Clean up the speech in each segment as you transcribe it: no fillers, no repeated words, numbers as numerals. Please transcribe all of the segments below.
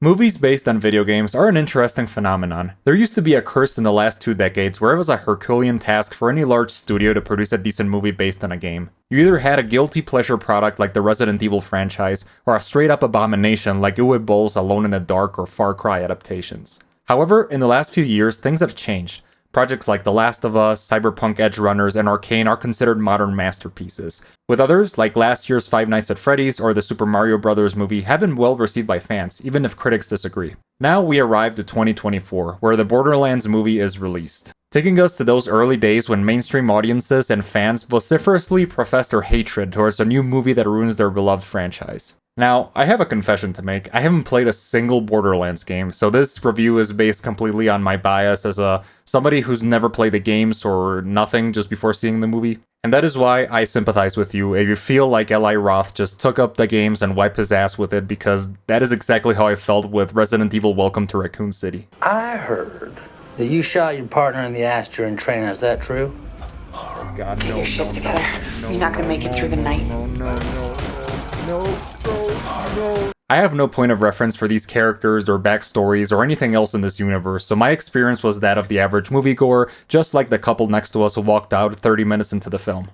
Movies based on video games are an interesting phenomenon. There used to be a curse in the last 2 decades where it was a Herculean task for any large studio to produce a decent movie based on a game. You either had a guilty pleasure product like the Resident Evil franchise, or a straight up abomination like Uwe Boll's Alone in the Dark or Far Cry adaptations. However, in the last few years, things have changed. Projects like The Last of Us, Cyberpunk Edge Runners, and Arcane are considered modern masterpieces, with others, like last year's Five Nights at Freddy's or the Super Mario Bros. Movie, have been well received by fans, even if critics disagree. Now we arrived at 2024, where the Borderlands movie is released, taking us to those early days when mainstream audiences and fans vociferously profess their hatred towards a new movie that ruins their beloved franchise. Now, I have a confession to make. I haven't played a single Borderlands game, so this review is based completely on my bias as somebody who's never played the games or nothing just before seeing the movie. And that is why I sympathize with you if you feel like Eli Roth just took up the games and wiped his ass with it, because that is exactly how I felt with Resident Evil Welcome to Raccoon City. I heard that you shot your partner in the ass during training. Is that true? Oh God, Get no, your shit no, together. no, You're not gonna make it through the night. No. I have no point of reference for these characters or backstories or anything else in this universe, so my experience was that of the average moviegoer, just like the couple next to us who walked out 30 minutes into the film.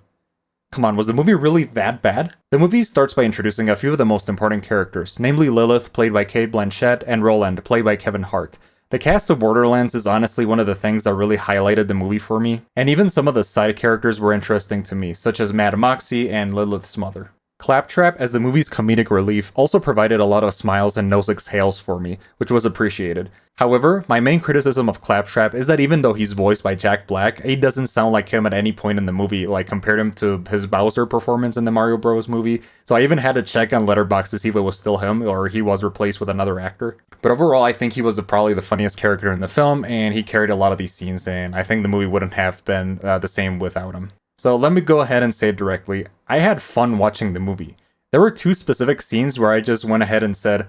Come on, was the movie really that bad? The movie starts by introducing a few of the most important characters, namely Lillith, played by Cate Blanchett, and Roland, played by Kevin Hart. The cast of Borderlands is honestly one of the things that really highlighted the movie for me, and even some of the side characters were interesting to me, such as Mad Moxie and Lilith's mother. Claptrap, as the movie's comedic relief, also provided a lot of smiles and nose exhales for me, which was appreciated. However, my main criticism of Claptrap is that even though he's voiced by Jack Black, he doesn't sound like him at any point in the movie, like compared him to his Bowser performance in the Mario Bros. Movie, so I even had to check on Letterboxd to see if it was still him, or he was replaced with another actor. But overall, I think he was probably the funniest character in the film, and he carried a lot of these scenes, and I think the movie wouldn't have been the same without him. So let me go ahead and say it directly. I had fun watching the movie. There were 2 specific scenes where I just went ahead and said,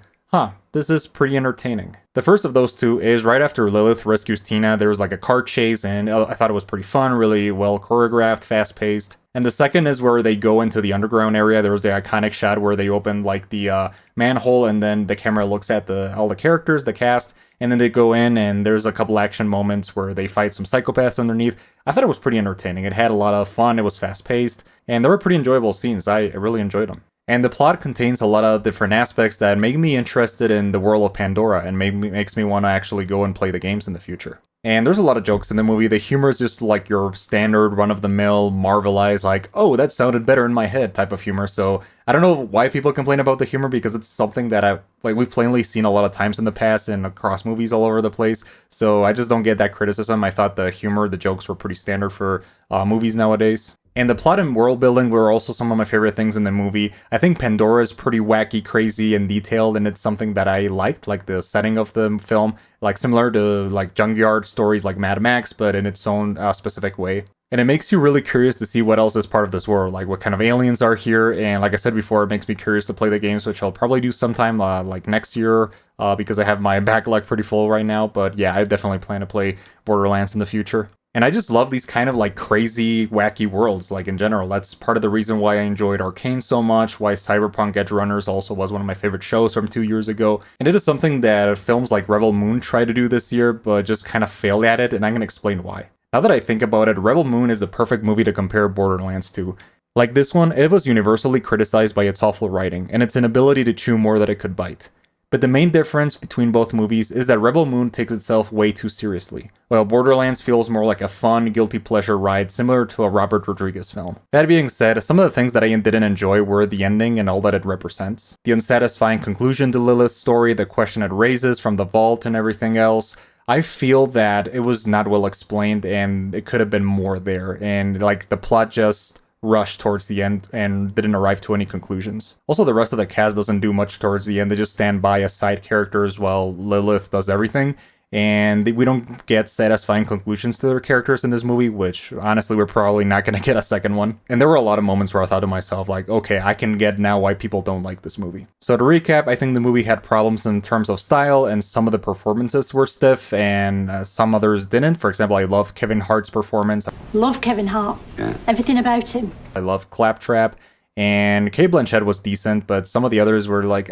this is pretty entertaining. The first of those 2 is right after Lillith rescues Tina. There was like a car chase, and I thought it was pretty fun, really well choreographed, fast-paced. And the second is where they go into the underground area. There was the iconic shot where they open like the manhole, and then the camera looks at all the characters, the cast, and then they go in, and there's a couple action moments where they fight some psychopaths underneath. I thought it was pretty entertaining. It had a lot of fun, it was fast-paced, and there were pretty enjoyable scenes. I really enjoyed them. And the plot contains a lot of different aspects that make me interested in the world of Pandora and makes me want to actually go and play the games in the future. And there's a lot of jokes in the movie. The humor is just like your standard run-of-the-mill, Marvelized, like, oh, that sounded better in my head type of humor. So I don't know why people complain about the humor, because it's something that we've plainly seen a lot of times in the past and across movies all over the place. So I just don't get that criticism. I thought the humor, the jokes were pretty standard for movies nowadays. And the plot and world building were also some of my favorite things in the movie. I think Pandora is pretty wacky, crazy, and detailed, and it's something that I liked, like the setting of the film, like similar to like junkyard stories like Mad Max, but in its own specific way. And it makes you really curious to see what else is part of this world, like what kind of aliens are here. And like I said before, it makes me curious to play the games, which I'll probably do sometime like next year, because I have my backlog pretty full right now. But yeah, I definitely plan to play Borderlands in the future. And I just love these kind of like crazy, wacky worlds, like in general. That's part of the reason why I enjoyed Arcane so much, why Cyberpunk Edge Runners also was one of my favorite shows from 2 years ago. And it is something that films like Rebel Moon tried to do this year, but just kind of failed at it, and I'm going to explain why. Now that I think about it, Rebel Moon is the perfect movie to compare Borderlands to. Like this one, it was universally criticized by its awful writing, and its inability to chew more than it could bite. But the main difference between both movies is that Rebel Moon takes itself way too seriously, while Borderlands feels more like a fun, guilty pleasure ride similar to a Robert Rodriguez film. That being said, some of the things that I didn't enjoy were the ending and all that it represents, the unsatisfying conclusion to Lilith's story, the question it raises from the vault and everything else. I feel that it was not well explained and it could have been more there, and like the plot just rushed towards the end and didn't arrive to any conclusions. Also, the rest of the cast doesn't do much towards the end. They just stand by as side characters while Lilith does everything. And we don't get satisfying conclusions to their characters in this movie, which honestly we're probably not going to get a second one. And there were a lot of moments where I thought to myself, like, okay, I can get now why people don't like this movie. So to recap, I think the movie had problems in terms of style, and some of the performances were stiff and some others didn't. For example, I love Kevin Hart's performance. Love Kevin Hart. Yeah. Everything about him. I love Claptrap, and Cate Blanchett was decent, but some of the others were like,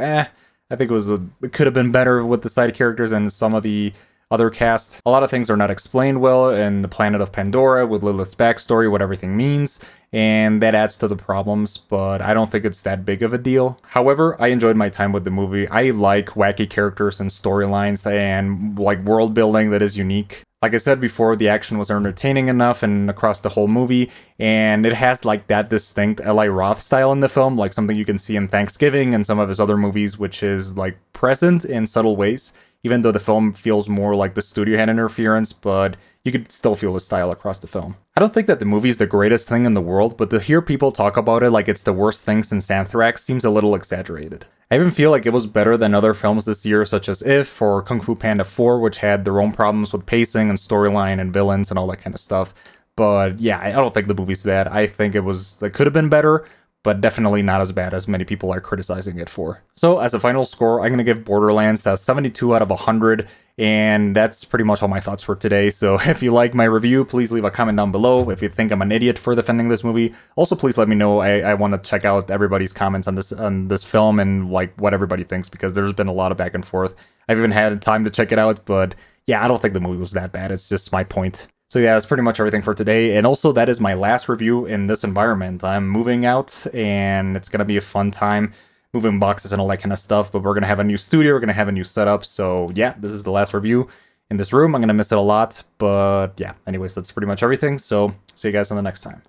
I think it could have been better with the side characters and some of the other cast. A lot of things are not explained well in the planet of Pandora with Lilith's backstory, what everything means, and that adds to the problems, but I don't think it's that big of a deal. However, I enjoyed my time with the movie. I like wacky characters and storylines and like world building that is unique. Like I said before, the action was entertaining enough and across the whole movie, and it has like that distinct Eli Roth style in the film, like something you can see in Thanksgiving and some of his other movies, which is like present in subtle ways, even though the film feels more like the studio had interference, but you could still feel the style across the film. I don't think that the movie is the greatest thing in the world, but to hear people talk about it like it's the worst thing since Anthrax seems a little exaggerated. I even feel like it was better than other films this year, such as If or Kung Fu Panda 4, which had their own problems with pacing and storyline and villains and all that kind of stuff. But yeah, I don't think the movie's bad. I think it could have been better, but definitely not as bad as many people are criticizing it for. So as a final score, I'm going to give Borderlands a 72 out of 100, and that's pretty much all my thoughts for today. So if you like my review, please leave a comment down below. If you think I'm an idiot for defending this movie, also please let me know. I want to check out everybody's comments on this film and like what everybody thinks, because there's been a lot of back and forth. I've even had time to check it out, but yeah, I don't think the movie was that bad. It's just my point. So yeah, that's pretty much everything for today. And also, that is my last review in this environment. I'm moving out, and it's going to be a fun time moving boxes and all that kind of stuff. But we're going to have a new studio. We're going to have a new setup. So yeah, this is the last review in this room. I'm going to miss it a lot. But yeah, anyways, that's pretty much everything. So see you guys on the next time.